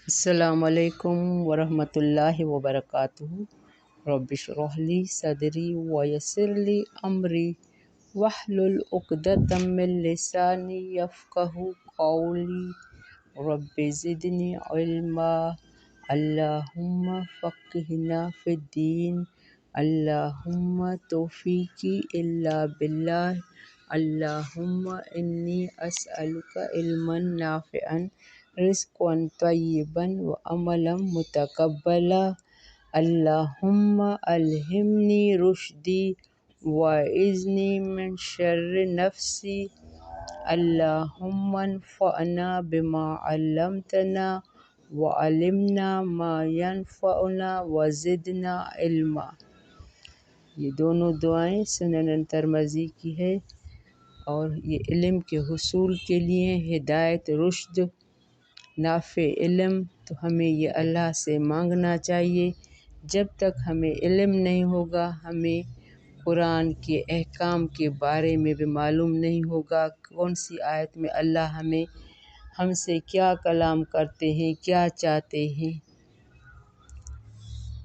السلام علیکم ورحمۃ اللہ وبرکاتہ۔ رب اشرح لی صدری ویسر لی امری واحلل عقدۃ من لسانی یفقہوا قولی رب زدنی علما۔ اللہم فقہنا فی الدین، اللہم توفیقی الا باللہ، اللہم انی اسألک علما نافعا رزقا طیبا وعملا متقبلا۔ اللہم الہمنی رشدی واعذنی من شر نفسی۔ اللہم انفعنا بما علمتنا وعلمنا ما ینفعنا وزدنا علما۔ یہ دونوں دعائیں سنن ترمذی کی ہے اور یہ علم کے حصول کے لیے ہدایت، رشد، نافع علم تو ہمیں یہ اللہ سے مانگنا چاہیے۔ جب تک ہمیں علم نہیں ہوگا، ہمیں قرآن کے احکام کے بارے میں بھی معلوم نہیں ہوگا، کون سی آیت میں اللہ ہم سے کیا کلام کرتے ہیں، کیا چاہتے ہیں۔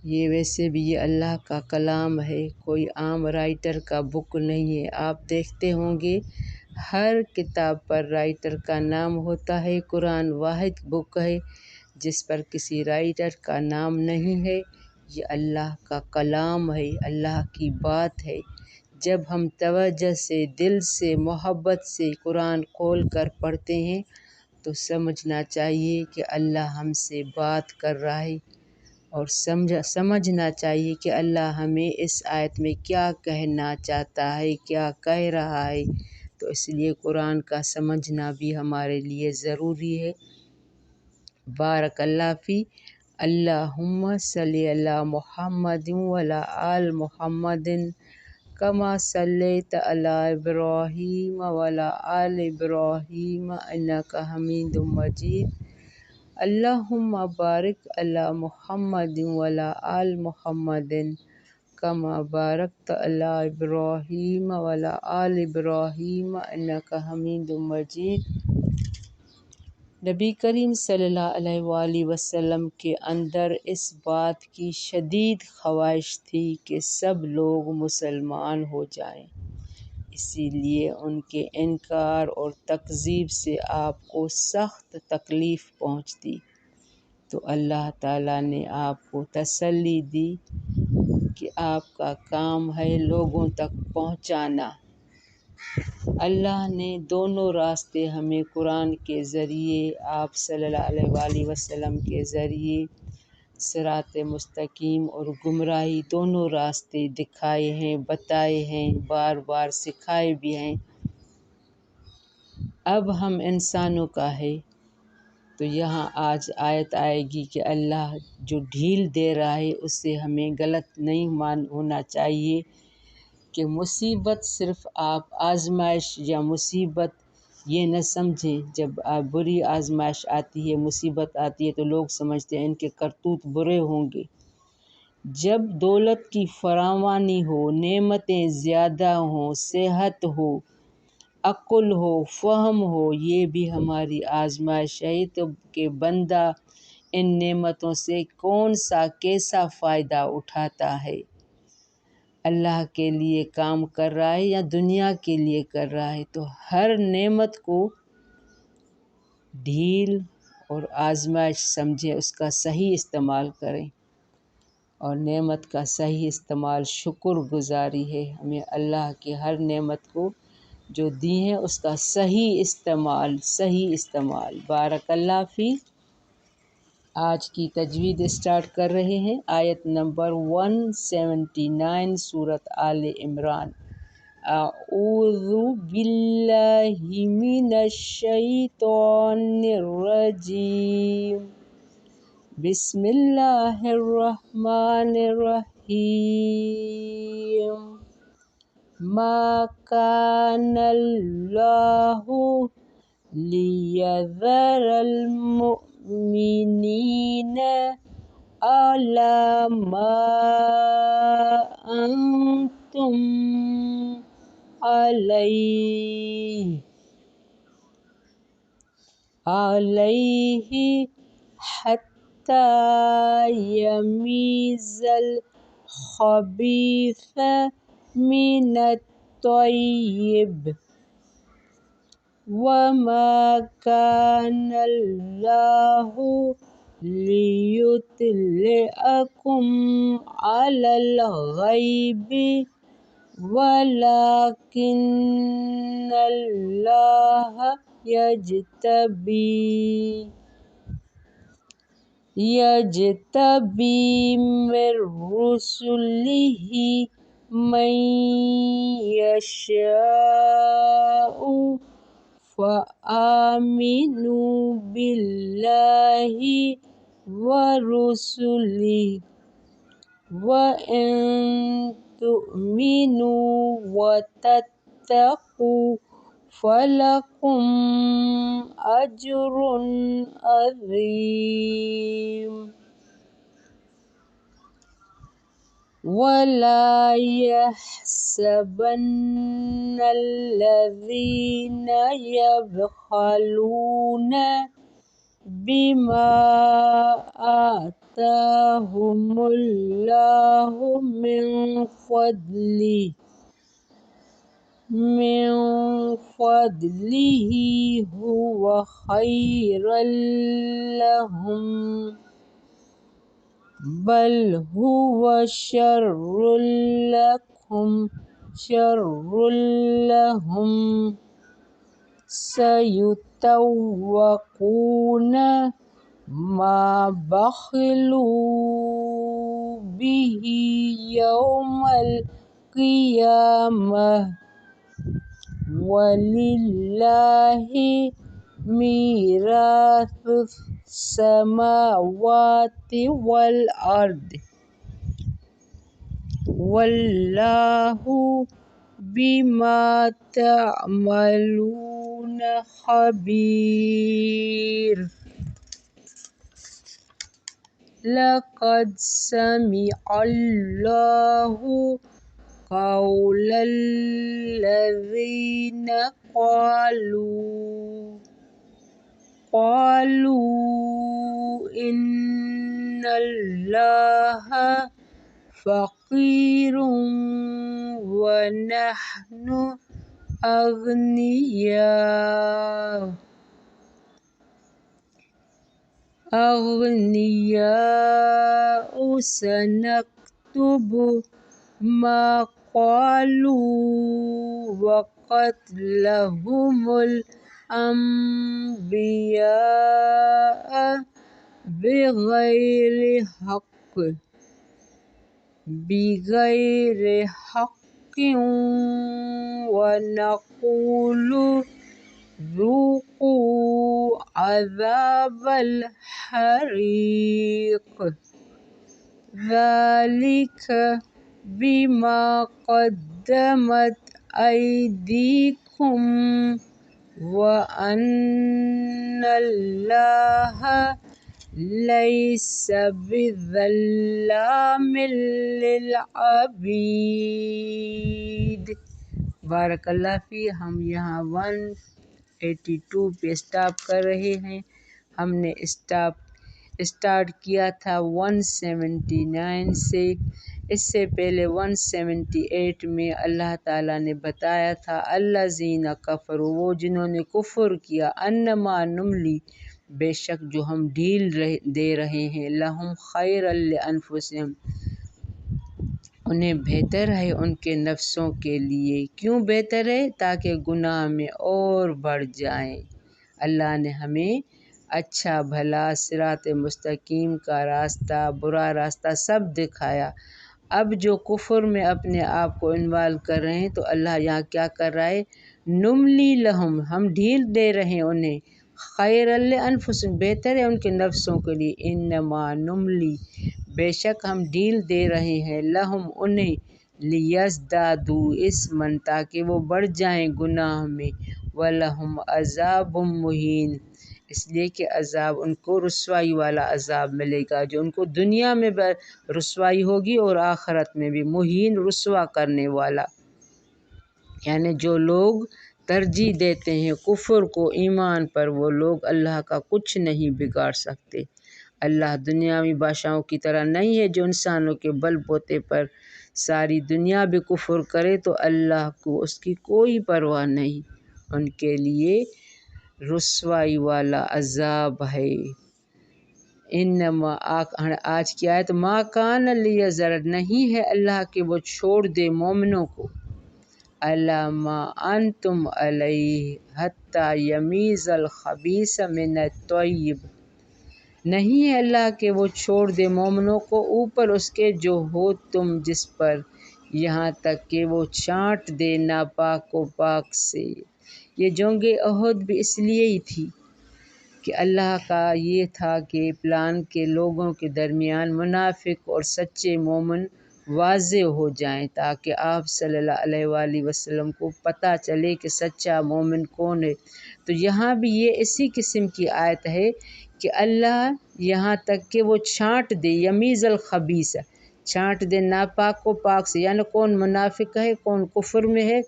یہ ویسے بھی یہ اللہ کا کلام ہے، کوئی عام رائٹر کا بک نہیں ہے۔ آپ دیکھتے ہوں گے ہر کتاب پر رائٹر کا نام ہوتا ہے۔ قرآن واحد بک ہے جس پر کسی رائٹر کا نام نہیں ہے۔ یہ اللہ کا کلام ہے، اللہ کی بات ہے۔ جب ہم توجہ سے، دل سے، محبت سے قرآن کھول کر پڑھتے ہیں تو سمجھنا چاہیے کہ اللہ ہم سے بات کر رہا ہے، اور سمجھنا چاہیے کہ اللہ ہمیں اس آیت میں کیا کہنا چاہتا ہے، کیا کہہ رہا ہے۔ تو اس لیے قرآن کا سمجھنا بھی ہمارے لیے ضروری ہے۔ بارک اللہ فی۔ اللہم صلی علی محمد وعلی آل محمد کما صلیت علی ابراہیم وعلی آل ابراہیم انک حمید مجید۔ اللہم بارک علی محمد وعلی آل محمد کما بارکت علی ابراہیم وعلی آل ابراہیم انک حمید مجید۔ نبی کریم صلی اللہ علیہ وآلہ وسلم کے اندر اس بات کی شدید خواہش تھی کہ سب لوگ مسلمان ہو جائیں، اسی لیے ان کے انکار اور تکذیب سے آپ کو سخت تکلیف پہنچتی، تو اللہ تعالیٰ نے آپ کو تسلی دی کہ آپ کا کام ہے لوگوں تک پہنچانا۔ اللہ نے دونوں راستے ہمیں قرآن کے ذریعے، آپ صلی اللہ علیہ وآلہ وسلم کے ذریعے، صراط مستقیم اور گمراہی دونوں راستے دکھائے ہیں، بتائے ہیں، بار بار سکھائے بھی ہیں۔ اب ہم انسانوں کا ہے تو یہاں آج آیت آئے گی کہ اللہ جو ڈھیل دے رہا ہے اس سے ہمیں غلط نہیں ہونا چاہیے کہ مصیبت صرف آپ آزمائش یا مصیبت یہ نہ سمجھیں۔ جب بری آزمائش آتی ہے، مصیبت آتی ہے تو لوگ سمجھتے ہیں ان کے کرتوت برے ہوں گے۔ جب دولت کی فراوانی ہو، نعمتیں زیادہ ہوں، صحت ہو، عقل ہو، فہم ہو، یہ بھی ہماری آزمائش ہے تو کہ بندہ ان نعمتوں سے کون سا کیسا فائدہ اٹھاتا ہے، اللہ کے لیے کام کر رہا ہے یا دنیا کے لیے کر رہا ہے۔ تو ہر نعمت کو ڈھیل اور آزمائش سمجھیں، اس کا صحیح استعمال کریں، اور نعمت کا صحیح استعمال شکر گزاری ہے۔ ہمیں اللہ کی ہر نعمت کو جو دی ہیں اس کا صحیح استعمال۔ بارک اللہ فی۔ آج کی تجوید اسٹارٹ کر رہے ہیں، آیت نمبر 179 سورۃ آل عمران۔ اعوذ باللہ من الشیطان الرجیم، بسم اللہ الرحمن الرحیم۔ ما کان اللہ لیذر المؤمنین علی ما انتم علیہ حتی حتى يميز الخبيث من الطيب وما كان الله ليطلعكم على الغيب ولكن الله يجتبي من رسله من يشاء فآمنوا بالله ورسله وإن تؤمنوا وتتقوا فلكم أجر عظيم ولا يحسبن الذين يبخلون بما آتاهم الله من فضله هو خيرا لهم بل هو شر لهم سيطوقون ما بخلوا به يوم القيامة ولله ميراث السماوات والأرض والله بما تعملون خبير لقد سمع الله قول الذين قالوا إن الله فقير ونحن أغنياء سنكتب ما قالوا وقتلهم الأنبياء بغير حق ونقول ذوقوا عذاب الحريق ذلك بما قدمت أيديكم وأن الله ليس بظلام للعبيد۔ بارک اللہ فی۔ ہم یہاں 182 پہ اسٹاپ کر رہے ہیں۔ ہم نے اسٹارٹ کیا تھا 179 سے۔ اس سے پہلے 178 میں اللہ تعالیٰ نے بتایا تھا الذین کفروا، وہ جنہوں نے کفر کیا، انما نملی، بے شک جو ہم ڈھیل دے رہے ہیں، لہم خیرا لانفسہم، انہیں بہتر ہے ان کے نفسوں کے لیے۔ کیوں بہتر ہے؟ تاکہ گناہ میں اور بڑھ جائیں۔ اللہ نے ہمیں اچھا بھلا صراط مستقیم کا راستہ، برا راستہ سب دکھایا۔ اب جو کفر میں اپنے آپ کو انوالو کر رہے ہیں تو اللہ یہاں کیا کر رہا ہے؟ نملی لہم، ہم ڈھیل دے رہے ہیں انہیں، خیرا لانفسہم، بہتر ہے ان کے نفسوں کے لیے، انما نملی، بے شک ہم ڈھیل دے رہے ہیں، لہم انہیں، لیزدادوا اثما، تاکہ وہ بڑھ جائیں گناہ میں، ولہم عذاب مہین، اس لیے کہ عذاب ان کو رسوائی والا عذاب ملے گا، جو ان کو دنیا میں رسوائی ہوگی اور آخرت میں بھی، مہین رسوا کرنے والا۔ یعنی جو لوگ ترجیح دیتے ہیں کفر کو ایمان پر، وہ لوگ اللہ کا کچھ نہیں بگاڑ سکتے۔ اللہ دنیاوی بادشاہوں کی طرح نہیں ہے جو انسانوں کے بل بوتے پر ساری دنیا بھی کفر کرے تو اللہ کو اس کی کوئی پرواہ نہیں، ان کے لیے رسوائی والا عذاب ہے۔ انما آج کی آیت ما کان لیذر، نہیں ہے اللہ کہ وہ چھوڑ دے مومنوں کو علی ما انتم علیہ حتی یمیز الخبیث من الطیب، نہیں ہے اللہ کہ وہ چھوڑ دے مومنوں کو اوپر اس کے جو ہو تم جس پر، یہاں تک کہ وہ چھانٹ دے ناپاک کو پاک سے۔ یہ جنگ احد بھی اس لیے ہی تھی کہ اللہ کا یہ تھا کہ پلان کے لوگوں کے درمیان منافق اور سچے مومن واضح ہو جائیں تاکہ آپ صلی اللہ علیہ وآلہ وسلم کو پتہ چلے کہ سچا مومن کون ہے۔ تو یہاں بھی یہ اسی قسم کی آیت ہے کہ اللہ یہاں تک کہ وہ چھانٹ دے، یمیز الخبیث، چھانٹ دے ناپاک کو پاک سے، یعنی کون منافق ہے، کون کفر میں ہے،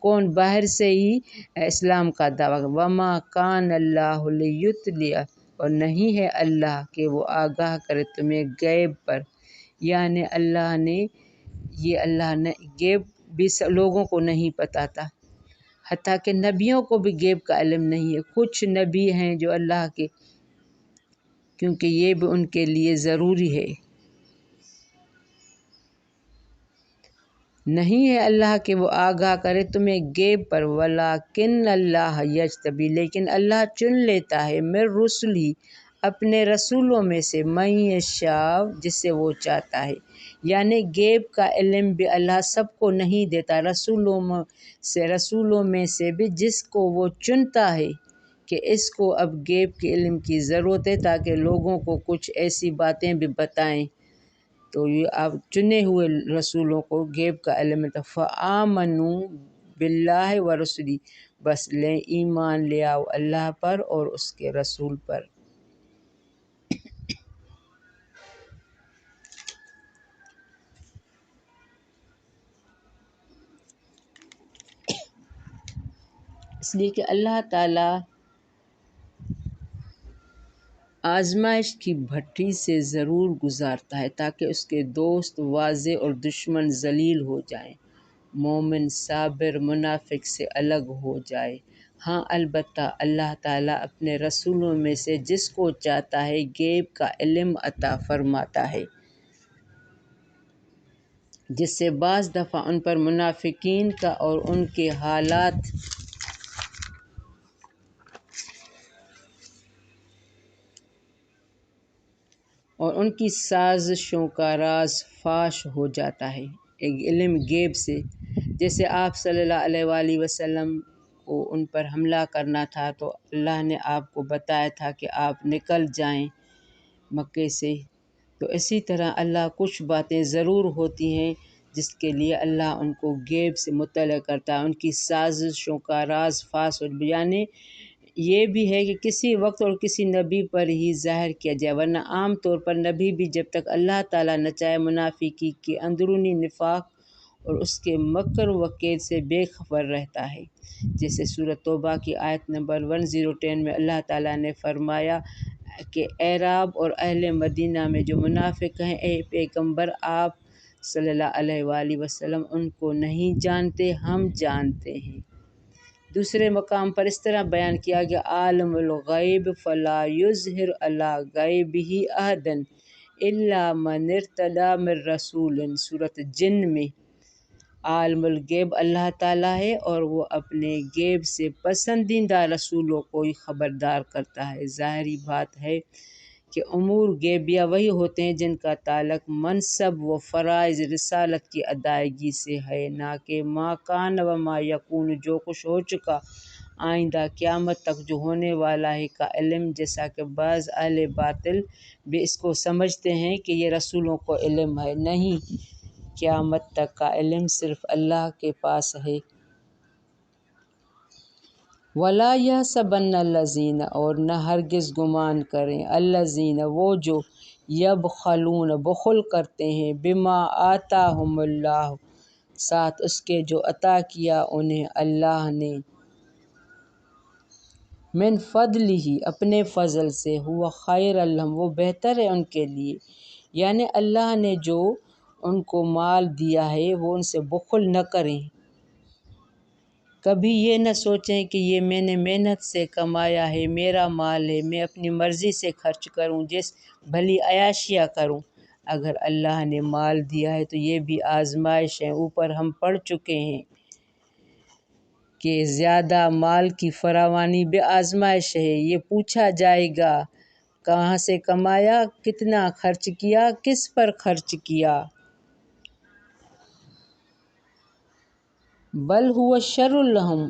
کون باہر سے ہی اسلام کا دعویٰ۔ وما کان اللہ لیطلع، اور نہیں ہے اللہ کہ وہ آگاہ کرے تمہیں غیب پر، یعنی اللہ نے غیب بھی لوگوں کو نہیں پتہ تھا، حتیٰ کہ نبیوں کو بھی غیب کا علم نہیں ہے۔ کچھ نبی ہیں جو اللہ کے، کیونکہ یہ بھی ان کے لیے ضروری ہے۔ نہیں ہے اللہ کہ وہ آگاہ کرے تمہیں غیب پر، ولیکن اللہ یجتبی، لیکن اللہ چن لیتا ہے، من رسلہ، اپنے رسولوں میں سے، من یشاء، جسے وہ چاہتا ہے، یعنی غیب کا علم بھی اللہ سب کو نہیں دیتا، رسولوں میں سے بھی جس کو وہ چنتا ہے کہ اس کو اب غیب کے علم کی ضرورت ہے تاکہ لوگوں کو کچھ ایسی باتیں بھی بتائیں، تو یہ اب چنے ہوئے رسولوں کو غیب کا علم ہے۔ فآمنوا باللہ ورسلہ، بس ایمان لے آؤ اللہ پر اور اس کے رسول پر۔ اس لیے کہ اللہ تعالیٰ آزمائش کی بھٹی سے ضرور گزارتا ہے تاکہ اس کے دوست واضح اور دشمن ذلیل ہو جائیں، مومن صابر منافق سے الگ ہو جائے۔ ہاں البتہ اللہ تعالیٰ اپنے رسولوں میں سے جس کو چاہتا ہے غیب کا علم عطا فرماتا ہے، جس سے بعض دفعہ ان پر منافقین کا اور ان کے حالات اور ان کی سازشوں کا راز فاش ہو جاتا ہے، ایک علم غیب سے۔ جیسے آپ صلی اللہ علیہ وآلہ وسلم کو ان پر حملہ کرنا تھا تو اللہ نے آپ کو بتایا تھا کہ آپ نکل جائیں مکے سے، تو اسی طرح اللہ کچھ باتیں ضرور ہوتی ہیں جس کے لیے اللہ ان کو غیب سے مطلع کرتا ہے، ان کی سازشوں کا راز فاش ہو، یعنی یہ بھی ہے کہ کسی وقت اور کسی نبی پر ہی ظاہر کیا جائے، ورنہ عام طور پر نبی بھی جب تک اللہ تعالیٰ نہ چاہے منافقی کے اندرونی نفاق اور اس کے مکر و کید سے بے خبر رہتا ہے۔ جیسے سورۃ توبہ کی آیت نمبر 1010 میں اللہ تعالیٰ نے فرمایا کہ اعراب اور اہل مدینہ میں جو منافق ہیں، اے پیغمبر آپ صلی اللہ علیہ وآلہ وسلم ان کو نہیں جانتے، ہم جانتے ہیں۔ دوسرے مقام پر اس طرح بیان کیا گیا عالم الغیب فلا یظہر علی غیبہ احدا الا من ارتضی من رسول، سورۃ جن میں عالم الغیب اللہ تعالیٰ ہے اور وہ اپنے غیب سے پسندیدہ رسولوں کو ہی خبردار کرتا ہے۔ ظاہری بات ہے کہ امور غیبیہ وہی ہوتے ہیں جن کا تعلق منصب و فرائض رسالت کی ادائیگی سے ہے، نہ کہ ما کان و ما یکون، جو کچھ ہو چکا، آئندہ قیامت تک جو ہونے والا ہے کا علم، جیسا کہ بعض اہل باطل بھی اس کو سمجھتے ہیں کہ یہ رسولوں کو علم ہے، نہیں، قیامت تک کا علم صرف اللہ کے پاس ہے۔ وَلَا يَحْسَبَنَّ الَّذِينَ، اور نہ ہرگز گمان کریں، الَّذِينَ، وہ جو يَبْخَلُونَ، بخل کرتے ہیں، بِمَا آتَاهُمُ اللَّهُ، ساتھ اس کے جو عطا کیا انہیں اللہ نے، من فضل ہی اپنے فضل سے، ہوا خیر لہم وہ بہتر ہے ان کے لیے، یعنی اللہ نے جو ان کو مال دیا ہے وہ ان سے بخل نہ کریں، کبھی یہ نہ سوچیں کہ یہ میں نے محنت سے کمایا ہے، میرا مال ہے، میں اپنی مرضی سے خرچ کروں، جس بھلی عیاشیاں کروں۔ اگر اللہ نے مال دیا ہے تو یہ بھی آزمائش ہے، اوپر ہم پڑھ چکے ہیں کہ زیادہ مال کی فراوانی بھی آزمائش ہے، یہ پوچھا جائے گا کہاں سے کمایا، کتنا خرچ کیا، کس پر خرچ کیا۔ بل ہوا شر لہم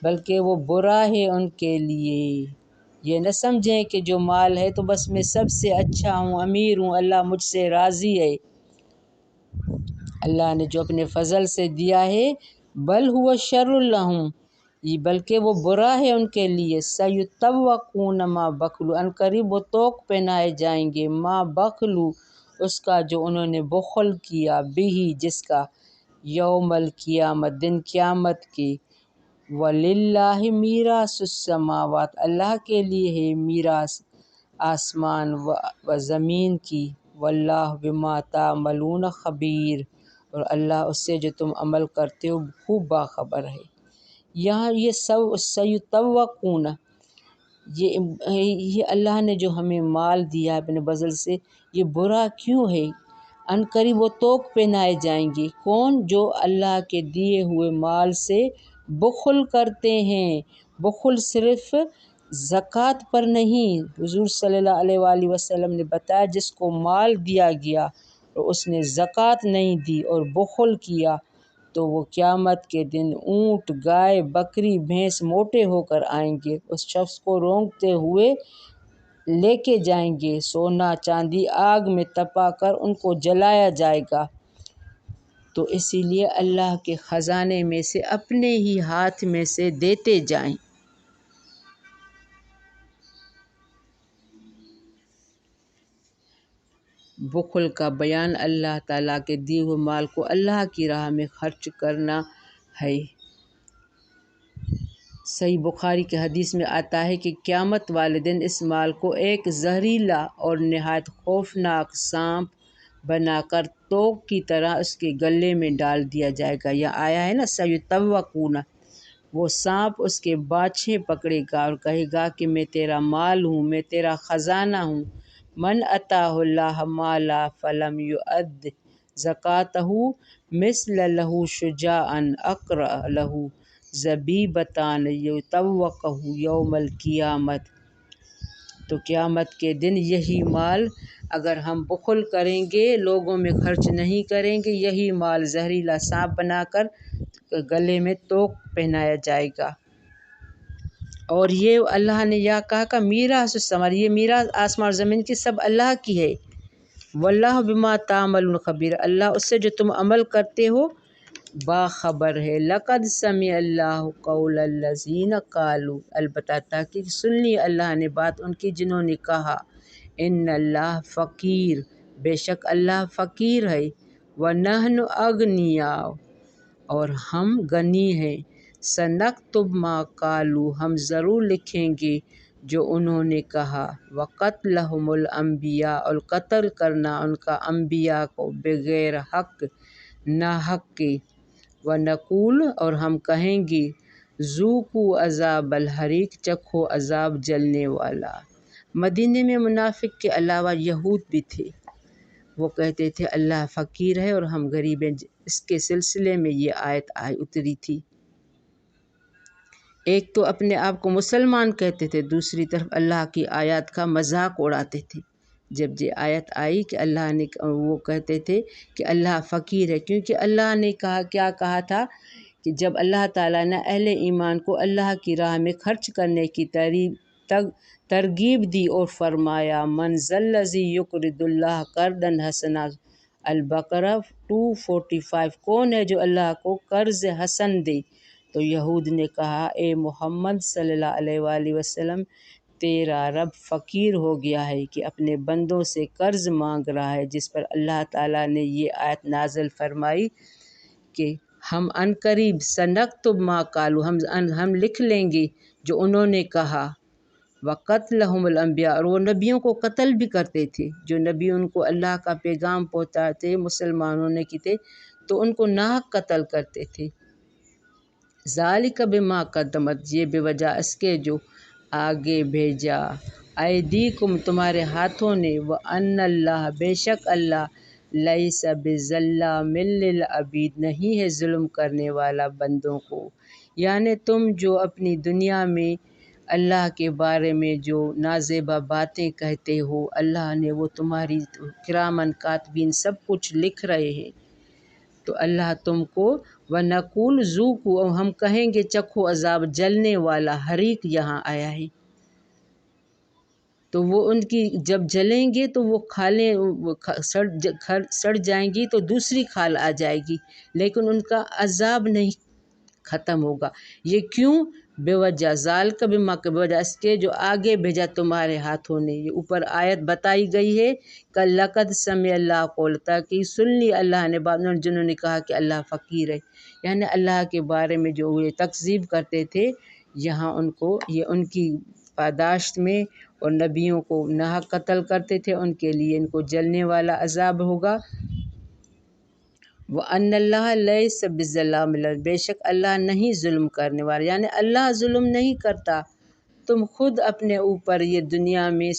بلکہ وہ برا ہے ان کے لیے، یہ نہ سمجھیں کہ جو مال ہے تو بس میں سب سے اچھا ہوں، امیر ہوں، اللہ مجھ سے راضی ہے۔ اللہ نے جو اپنے فضل سے دیا ہے، بل ہوا شر لہم یہ بلکہ وہ برا ہے ان کے لیے، سیطوقون ما بخلوا ان قریب وہ طوق پہنائے جائیں گے، ما بخلوا اس کا جو انہوں نے بخل کیا، بھی جس کا، یوم القیامت دن قیامت کے، وَلِلَّهِ میراث السماوات اللہ کے لیے ہے میراث آسمان و زمین کی، واللہ بما تعملون خبیر اور اللہ اس سے جو تم عمل کرتے ہو خوب باخبر ہے۔ یہاں یہ سیطوقون یہ اللہ نے جو ہمیں مال دیا ہے اپنے فضل سے، یہ برا کیوں ہے؟ ان قریب وہ طوق پہنائے جائیں گے، کون؟ جو اللہ کے دیے ہوئے مال سے بخل کرتے ہیں۔ بخل صرف زکوٰۃ پر نہیں، حضور صلی اللہ علیہ وآلہ وسلم نے بتایا جس کو مال دیا گیا اور اس نے زکوٰۃ نہیں دی اور بخل کیا تو وہ قیامت کے دن اونٹ، گائے، بکری، بھینس موٹے ہو کر آئیں گے، اس شخص کو رونگتے ہوئے لے کے جائیں گے، سونا چاندی آگ میں تپا کر ان کو جلایا جائے گا۔ تو اسی لیے اللہ کے خزانے میں سے اپنے ہی ہاتھ میں سے دیتے جائیں۔ بخل کا بیان اللہ تعالیٰ کے دیے ہوئے مال کو اللہ کی راہ میں خرچ کرنا ہے۔ صحیح بخاری کی حدیث میں آتا ہے کہ قیامت والے دن اس مال کو ایک زہریلا اور نہایت خوفناک سانپ بنا کر توق کی طرح اس کے گلے میں ڈال دیا جائے گا۔ یہ آیا ہے نا سیطوقون، وہ سانپ اس کے باچھیں پکڑے گا اور کہے گا کہ میں تیرا مال ہوں، میں تیرا خزانہ ہوں۔ من اتاہ اللہ مالا فلم یؤد زکاتہ مثل لہ شجاعا اقرأ لہ زبیبتان یطوقہ یوم القیامت۔ تو قیامت کے دن یہی مال اگر ہم بخل کریں گے، لوگوں میں خرچ نہیں کریں گے، یہی مال زہریلا سانپ بنا کر گلے میں توق پہنایا جائے گا۔ اور یہ اللہ نے یا کہا کہ میراث السماوات، یہ میراث آسمان اور زمین کی سب اللہ کی ہے، واللہ بما تعملون خبیر اللہ اس سے جو تم عمل کرتے ہو باخبر ہے۔ لقد سمع اللہ قول الذین قالوا البتہ تحقیق سن لی اللہ نے بات ان کی جنہوں نے کہا، ان اللہ فقیر بے شک اللہ فقیر ہے، ونحن اغنیاء اور ہم غنی ہیں، سنکتب ما قالوا ہم ضرور لکھیں گے جو انہوں نے کہا، وقتلہم الانبیاء اور قتل کرنا ان کا انبیاء کو بغیر حق ناحق کے، ونقول اور ہم کہیں گے، ذوقوا عذاب الحریق چکھو عذاب جلنے والا۔ مدینے میں منافق کے علاوہ یہود بھی تھے، وہ کہتے تھے اللہ فقیر ہے اور ہم غریب ہیں، اس کے سلسلے میں یہ آیت اتری تھی۔ ایک تو اپنے آپ کو مسلمان کہتے تھے، دوسری طرف اللہ کی آیات کا مذاق اڑاتے تھے۔ جب یہ آیت آئی کہ اللہ نے، وہ کہتے تھے کہ اللہ فقیر ہے، کیونکہ اللہ نے کیا کہا تھا کہ جب اللہ تعالیٰ نے اہل ایمان کو اللہ کی راہ میں خرچ کرنے کی ترغیب دی اور فرمایا، من ذا الذی یقرض اللہ قرضا حسنا، البقرہ 245، کون ہے جو اللہ کو قرض حسن دے؟ تو یہود نے کہا، اے محمد صلی اللہ علیہ وآلہ وسلم، تیرا رب فقیر ہو گیا ہے کہ اپنے بندوں سے قرض مانگ رہا ہے، جس پر اللہ تعالیٰ نے یہ آیت نازل فرمائی کہ ہم عنقریب سنکتب ما قالوا ہم لکھ لیں گے جو انہوں نے کہا، وقتلہم الانبیاء، اور وہ نبیوں کو قتل بھی کرتے تھے، جو نبی ان کو اللہ کا پیغام پہنچاتے مسلمانوں نے کی تھے تو ان کو ناحق قتل کرتے تھے۔ ذالک بما قدمت، یہ بے وجہ اس کے جو آگے بھیجا، ایدیکم تمہارے ہاتھوں نے، وان اللہ بے شک اللہ، لیس بظلام للعبید نہیں ہے ظلم کرنے والا بندوں کو۔ یعنی تم جو اپنی دنیا میں اللہ کے بارے میں جو نازیبا باتیں کہتے ہو، اللہ نے وہ تمہاری کرامن کاتبین سب کچھ لکھ رہے ہیں، تو اللہ تم کو وَنَقُولُ ذُوقُوا، اور ہم کہیں گے چکھو عذاب جلنے والا، حریق یہاں آیا ہے، تو وہ ان کی جب جلیں گے تو وہ کھالیں سڑ جائیں گی تو دوسری کھال آ جائے گی، لیکن ان کا عذاب نہیں ختم ہوگا۔ یہ کیوں؟ بے وجہ ذالک بما، بے وجہ اس کے جو آگے بھیجا تمہارے ہاتھوں نے۔ یہ اوپر آیت بتائی گئی ہے کہ لقد سمع اللہ قول، تاکہ سن لی اللہ نے بات جنہوں نے کہا کہ اللہ فقیر ہے، یعنی اللہ کے بارے میں جو یہ تکذیب کرتے تھے، یہاں ان کو یہ ان کی پاداشت میں، اور نبیوں کو ناحق قتل کرتے تھے، ان کے لیے ان کو جلنے والا عذاب ہوگا۔ وَأَنَّ اللَّهَ لَيْسَ بِظَلَّامٍ لِّلْعَبِيدِ، بے شک اللہ نہیں ظلم کرنے والا، یعنی اللہ ظلم نہیں کرتا، تم خود اپنے اوپر یہ دنیا میں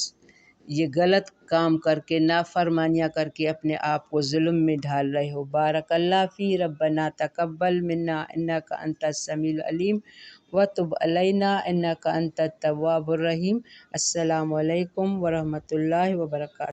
یہ غلط کام کر کے، نافرمانیاں کر کے اپنے آپ کو ظلم میں ڈھال رہے ہو۔ بارک اللہ فی ربنا تقبل منا انک انت السمیع العلیم وتب علینا انک انت التواب الرحیم۔ السلام علیکم ورحمۃ اللہ وبرکاتہ۔